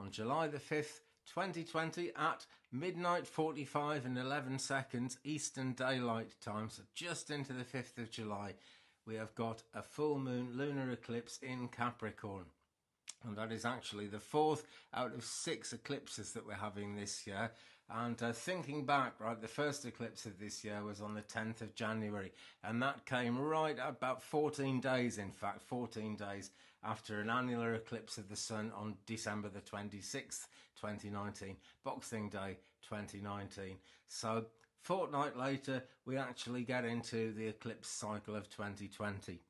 on July the 5th, 2020 at midnight 45 and 11 seconds Eastern Daylight Time, so just into the 5th of July, we have got a full moon lunar eclipse in Capricorn. And that is actually the 4th out of 6 eclipses that we're having this year. And thinking back, right, the first eclipse of this year was on the 10th of January. And that came right about 14 days, in fact, 14 days after an annular eclipse of the sun on December the 26th, 2019, Boxing Day 2019. So fortnight later, we actually get into the eclipse cycle of 2020.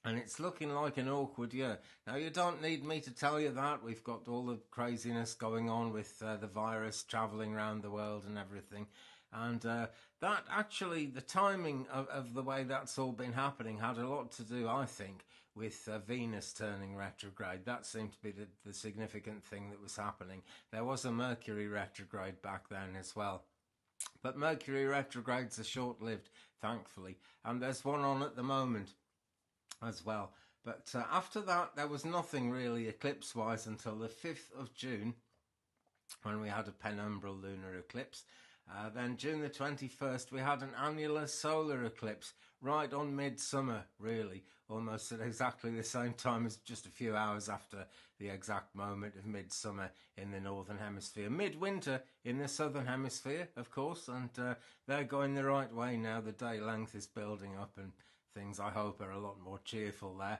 And it's looking like an awkward year. Now, you don't need me to tell you that. We've got all the craziness going on with the virus travelling around the world and everything. And that actually, the timing of the way that's all been happening had a lot to do, I think, with Venus turning retrograde. That seemed to be the significant thing that was happening. There was a Mercury retrograde back then as well. But Mercury retrogrades are short-lived, thankfully. And there's one on at the moment as well. But after that, there was nothing really eclipse-wise until the 5th of June, when we had a penumbral lunar eclipse. Then June the 21st, we had an annular solar eclipse right on midsummer, really, almost at exactly the same time as just a few hours after the exact moment of midsummer in the northern hemisphere. Midwinter in the southern hemisphere, of course, and they're going the right way now. The day length is building up and things, I hope, are a lot more cheerful there.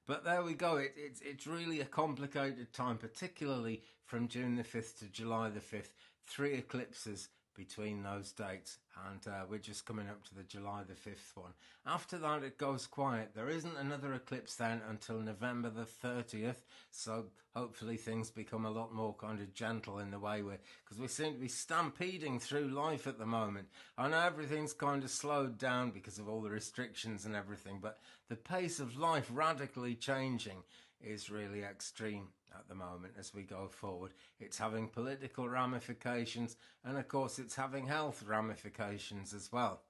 But there we go. It's really a complicated time, particularly from June the 5th to July the 5th. 3 eclipses between those dates, and we're just coming up to the July the 5th one. After that, it goes quiet. There isn't another eclipse then until November the 30th, so hopefully things become a lot more kind of gentle in the way because we seem to be stampeding through life at the moment. I know everything's kind of slowed down because of all the restrictions and everything, but the pace of life radically changing is really extreme at the moment as we go forward. It's having political ramifications, and of course it's having health ramifications as well.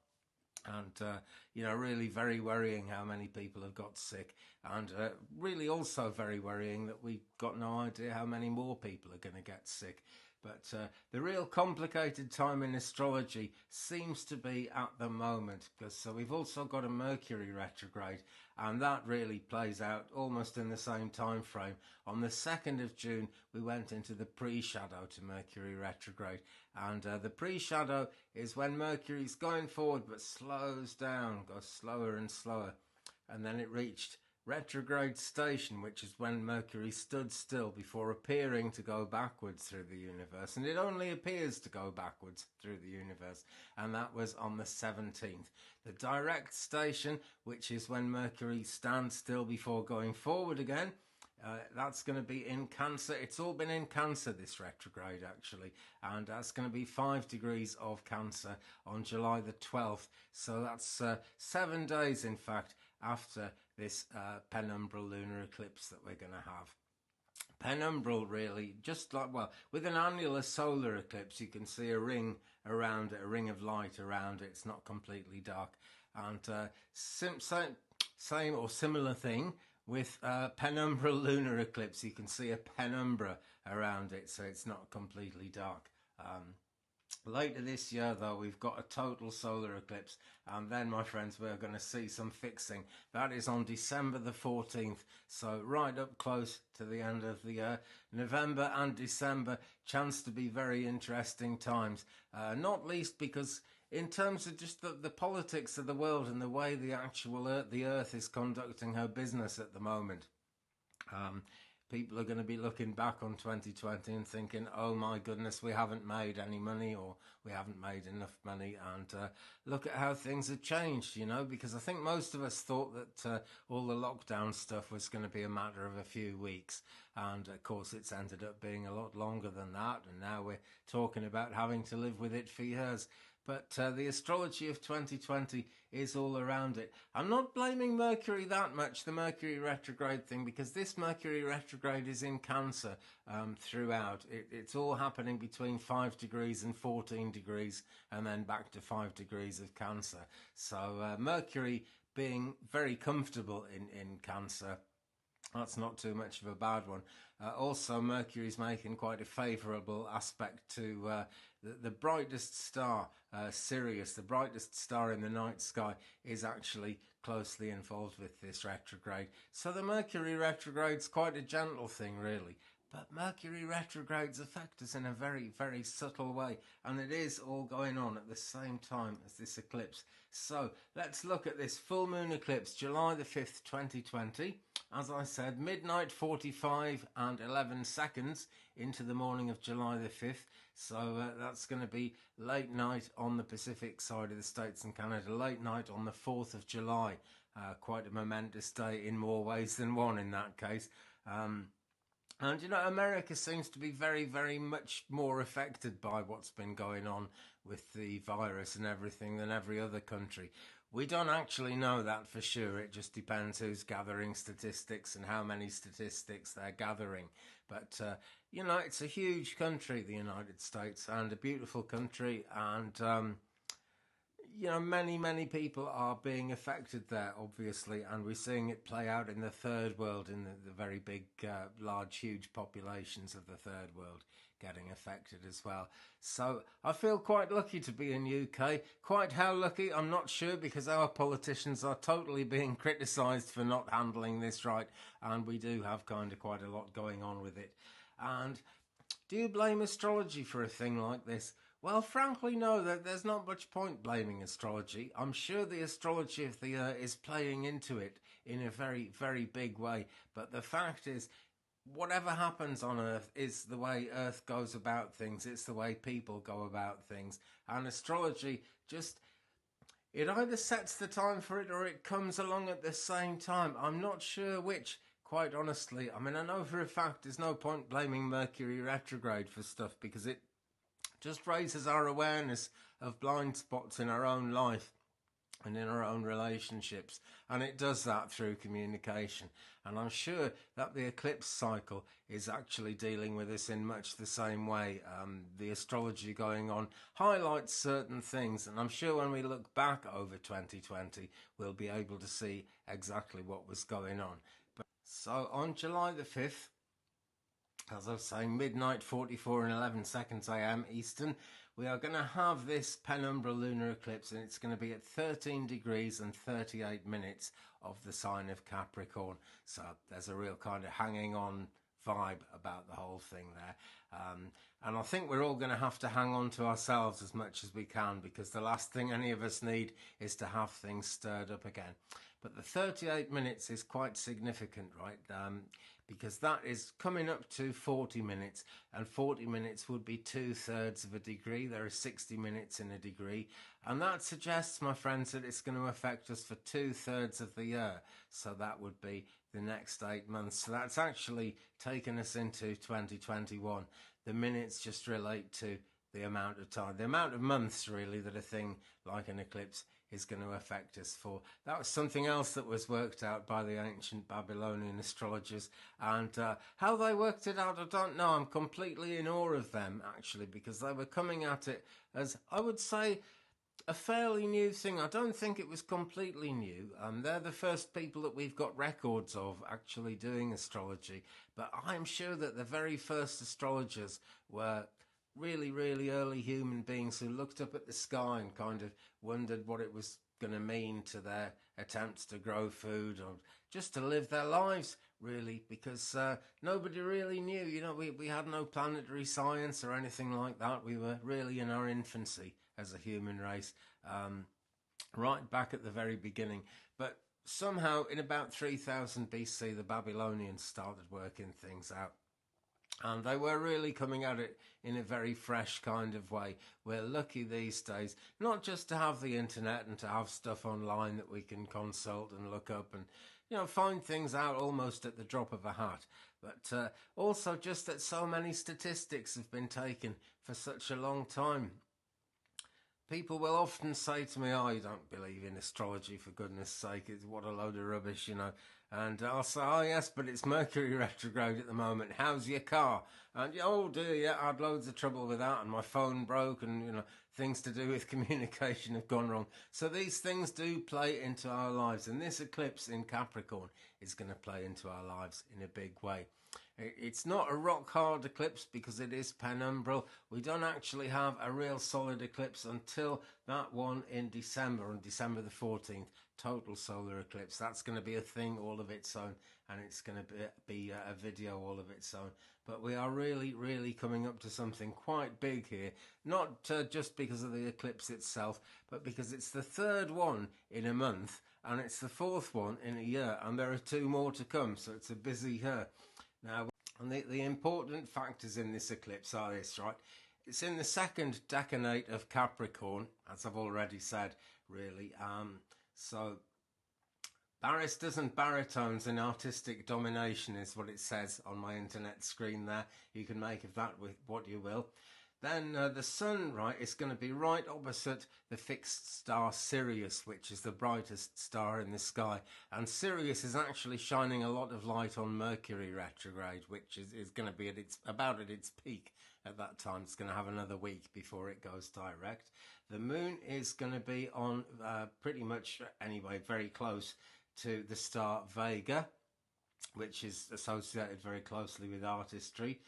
And really very worrying how many people have got sick, and really also very worrying that we've got no idea how many more people are going to get sick. But the real complicated time in astrology seems to be at the moment, because we've also got a Mercury retrograde, and that really plays out almost in the same time frame. On the 2nd of June, we went into the pre-shadow to Mercury retrograde, and the pre-shadow is when Mercury's going forward but slows down, goes slower and slower, and then it reached retrograde station, which is when Mercury stood still before appearing to go backwards through the universe. And it only appears to go backwards through the universe, and that was on the 17th. The direct station, which is when Mercury stands still before going forward again, that's going to be in Cancer. It's all been in Cancer, this retrograde, actually, and that's going to be 5 degrees of Cancer on July the 12th. So that's 7 days, in fact, after this penumbral lunar eclipse that we're going to have. Penumbral, really, just like, well, with an annular solar eclipse, you can see a ring around it, a ring of light around it. It's not completely dark. And same or similar thing with penumbral lunar eclipse. You can see a penumbra around it, so it's not completely dark. Later this year, though, we've got a total solar eclipse, and then, my friends, we're going to see some fixing. That is on December the 14th, so right up close to the end of the year. November and December, chance to be very interesting times, not least because in terms of just the politics of the world and the way the actual the Earth is conducting her business at the moment. People are going to be looking back on 2020 and thinking, oh my goodness, we haven't made any money, or we haven't made enough money, and look at how things have changed, because I think most of us thought that all the lockdown stuff was going to be a matter of a few weeks, and of course it's ended up being a lot longer than that, and now we're talking about having to live with it for years. But the astrology of 2020 is all around it. I'm not blaming Mercury that much, the Mercury retrograde thing, because this Mercury retrograde is in Cancer throughout. It's all happening between 5 degrees and 14 degrees, and then back to 5 degrees of Cancer. So Mercury being very comfortable in Cancer That's not too much of a bad one. Also, Mercury's making quite a favourable aspect to the brightest star, Sirius. The brightest star in the night sky is actually closely involved with this retrograde. So the Mercury retrograde's quite a gentle thing, really. But Mercury retrogrades affect us in a very, very subtle way, and it is all going on at the same time as this eclipse. So let's look at this full moon eclipse, July the 5th, 2020. As I said, midnight 45 and 11 seconds into the morning of July the 5th. So that's going to be late night on the Pacific side of the States and Canada, late night on the 4th of July. Quite a momentous day in more ways than one in that case. And, you know, America seems to be very, very much more affected by what's been going on with the virus and everything than every other country. We don't actually know that for sure. It just depends who's gathering statistics and how many statistics they're gathering. But, you know, it's a huge country, the United States, and a beautiful country. And, you know, many people are being affected there, obviously, and we're seeing it play out in the third world, in the very big, large, huge populations of the third world getting affected as well. So I feel quite lucky to be in UK. Quite how lucky, I'm not sure, because our politicians are totally being criticised for not handling this right, and we do have kind of quite a lot going on with it. And do you blame astrology for a thing like this? Well, frankly, no, there's not much point blaming astrology. I'm sure the astrology of the year is playing into it in a very, very big way. But the fact is, whatever happens on Earth is the way Earth goes about things. It's the way people go about things. And astrology just, it either sets the time for it or it comes along at the same time. I'm not sure which, quite honestly. I mean, I know for a fact there's no point blaming Mercury retrograde for stuff, because it just raises our awareness of blind spots in our own life and in our own relationships, and it does that through communication. And I'm sure that the eclipse cycle is actually dealing with us in much the same way. The astrology going on highlights certain things, and I'm sure when we look back over 2020 we'll be able to see exactly what was going on. So on July the 5th, as I was saying, midnight 44 and 11 seconds AM Eastern, we are going to have this penumbral lunar eclipse, and it's going to be at 13 degrees and 38 minutes of the sign of Capricorn. So there's a real kind of hanging on vibe about the whole thing there. And I think we're all going to have to hang on to ourselves as much as we can, because the last thing any of us need is to have things stirred up again. But the 38 minutes is quite significant, right? Because that is coming up to 40 minutes, and 40 minutes would be 2/3 of a degree. There are 60 minutes in a degree, and that suggests, my friends, that it's going to affect us for 2/3 of the year. So that would be the next 8 months. So that's actually taken us into 2021. The minutes just relate to the amount of time, the amount of months, really, that a thing like an eclipse is going to affect us for. That was something else that was worked out by the ancient Babylonian astrologers, and how they worked it out, I don't know. I'm completely in awe of them, actually, because they were coming at it as, I would say, a fairly new thing. I don't think it was completely new. They're the first people that we've got records of actually doing astrology, but I'm sure that the very first astrologers were really, really early human beings who looked up at the sky and kind of wondered what it was going to mean to their attempts to grow food or just to live their lives, really, because nobody really knew. You know, we had no planetary science or anything like that. We were really in our infancy as a human race, right back at the very beginning. But somehow in about 3000 BC, the Babylonians started working things out. And they were really coming at it in a very fresh kind of way. We're lucky these days, not just to have the internet and to have stuff online that we can consult and look up and, you know, find things out almost at the drop of a hat, but also just that so many statistics have been taken for such a long time. People will often say to me, "Oh, you don't believe in astrology, for goodness sake, it's what a load of rubbish, you know." And I'll say, "Oh yes, but it's Mercury retrograde at the moment. How's your car?" And oh dear, yeah, I had loads of trouble with that, and my phone broke, and things to do with communication have gone wrong. So these things do play into our lives, and this eclipse in Capricorn is going to play into our lives in a big way. It's not a rock hard eclipse because it is penumbral. We don't actually have a real solid eclipse until that one in December, on December the 14th, total solar eclipse. That's going to be a thing all of its own, and it's going to be a video all of its own. But we are really, really coming up to something quite big here, not just because of the eclipse itself, but because it's the third one in a month, and it's the fourth one in a year, and there are two more to come, so it's a busy year. Now, and the important factors in this eclipse are this, right? It's in the second decanate of Capricorn, as I've already said, really. So barristers and baritones in artistic domination is what it says on my internet screen there. You can make of that with what you will. Then the sun, right, is going to be right opposite the fixed star Sirius, which is the brightest star in the sky. And Sirius is actually shining a lot of light on Mercury retrograde, which is going to be about at its peak at that time. It's going to have another week before it goes direct. The moon is going to be on pretty much, anyway, very close to the star Vega, which is associated very closely with artistry.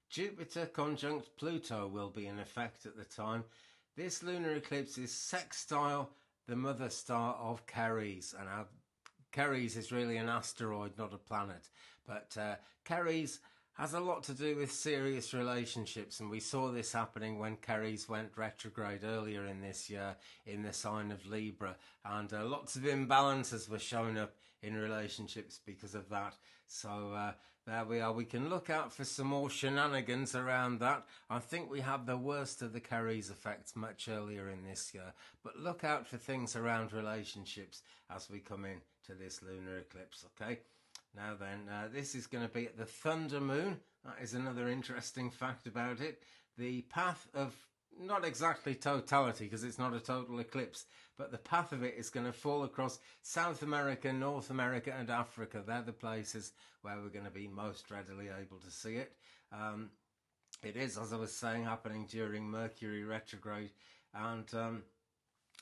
Jupiter conjunct Pluto will be in effect at the time. This lunar eclipse is sextile the mother star of Ceres, and Ceres is really an asteroid, not a planet. But Ceres has a lot to do with serious relationships, and we saw this happening when Ceres went retrograde earlier in this year in the sign of Libra, and lots of imbalances were showing up in relationships because of that. So there we are. We can look out for some more shenanigans around that. I think we have the worst of the Ceres effects much earlier in this year, but look out for things around relationships as we come in to this lunar eclipse, okay? Now then, this is going to be at the thunder moon. That is another interesting fact about it. The path of, not exactly totality because it's not a total eclipse, but the path of it is going to fall across South America, North America and Africa. They're the places where we're going to be most readily able to see it. It is, as I was saying, happening during Mercury retrograde, and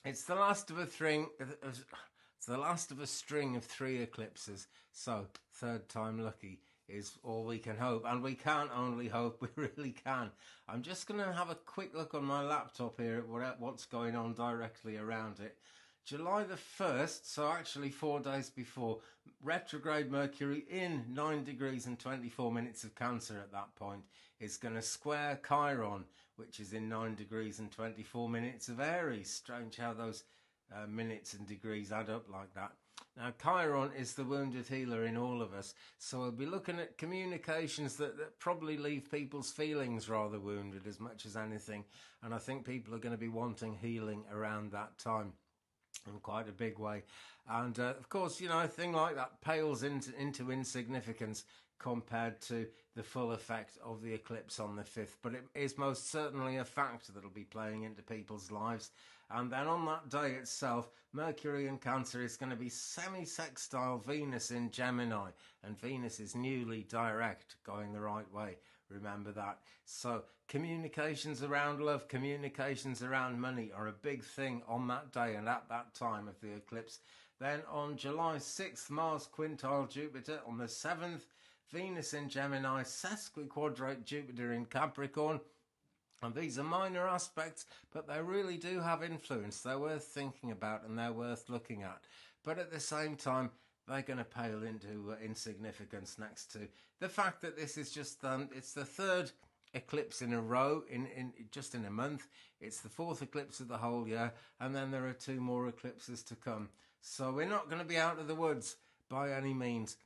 it's the last of a string. It's the last of a string of 3 eclipses, so third time lucky is all we can hope, and we can't only hope, we really can. I'm just going to have a quick look on my laptop here at what's going on directly around it. July the 1st, so actually 4 days before, retrograde Mercury in 9 degrees and 24 minutes of Cancer at that point is going to square Chiron, which is in 9 degrees and 24 minutes of Aries. Strange how those minutes and degrees add up like that. Now, Chiron is the wounded healer in all of us, so we'll be looking at communications that probably leave people's feelings rather wounded as much as anything, and I think people are going to be wanting healing around that time in quite a big way. And of course, a thing like that pales into insignificance compared to the full effect of the eclipse on the 5th, but it is most certainly a factor that'll be playing into people's lives. And then on that day itself, Mercury in Cancer is going to be semi-sextile Venus in Gemini, and Venus is newly direct, going the right way. Remember that. So communications around love, communications around money are a big thing on that day and at that time of the eclipse. Then on July 6th, Mars quintile Jupiter. On the 7th, Venus in Gemini, sesquiquadrate Jupiter in Capricorn. And these are minor aspects, but they really do have influence. They're worth thinking about and they're worth looking at. But at the same time, they're going to pale into insignificance next to the fact that this is just it's the 3rd eclipse in a row in just in a month. It's the 4th eclipse of the whole year, and then there are 2 more eclipses to come. So we're not going to be out of the woods by any means.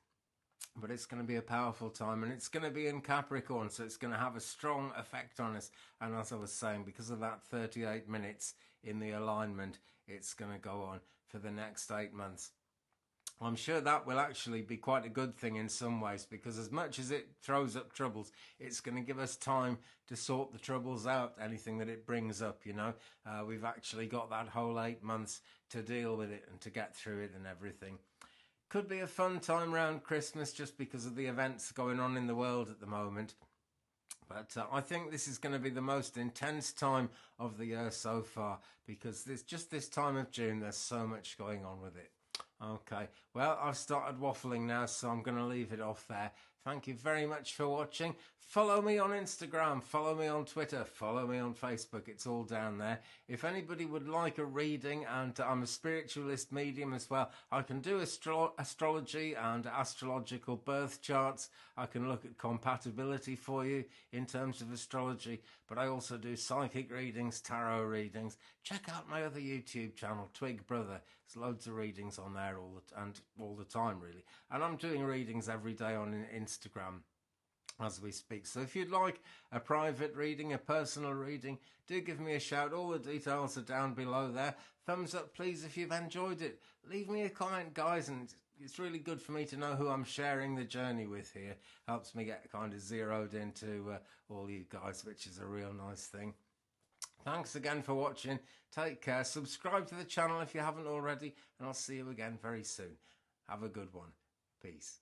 But it's going to be a powerful time, and it's going to be in Capricorn, so it's going to have a strong effect on us. And as I was saying, because of that 38 minutes in the alignment, it's going to go on for the next 8 months. I'm sure that will actually be quite a good thing in some ways, because as much as it throws up troubles, it's going to give us time to sort the troubles out, anything that it brings up, you know. We've actually got that whole 8 months to deal with it and to get through it and everything. Could be a fun time around Christmas just because of the events going on in the world at the moment. But I think this is going to be the most intense time of the year so far, because this time of June, there's so much going on with it. Okay, well, I've started waffling now, so I'm going to leave it off there. Thank you very much for watching. Follow me on Instagram, follow me on Twitter, follow me on Facebook. It's all down there. If anybody would like a reading, and I'm a spiritualist medium as well, I can do astrology and astrological birth charts. I can look at compatibility for you in terms of astrology, but I also do psychic readings, tarot readings. Check out my other YouTube channel, Twig Brother. There's loads of readings on there all the time, really. And I'm doing readings every day on Instagram as we speak. So if you'd like a private reading, a personal reading, do give me a shout. All the details are down below there. Thumbs up, please, if you've enjoyed it. Leave me a comment, guys, and it's really good for me to know who I'm sharing the journey with here. Helps me get kind of zeroed into all you guys, which is a real nice thing. Thanks again for watching. Take care. Subscribe to the channel if you haven't already, and I'll see you again very soon. Have a good one. Peace.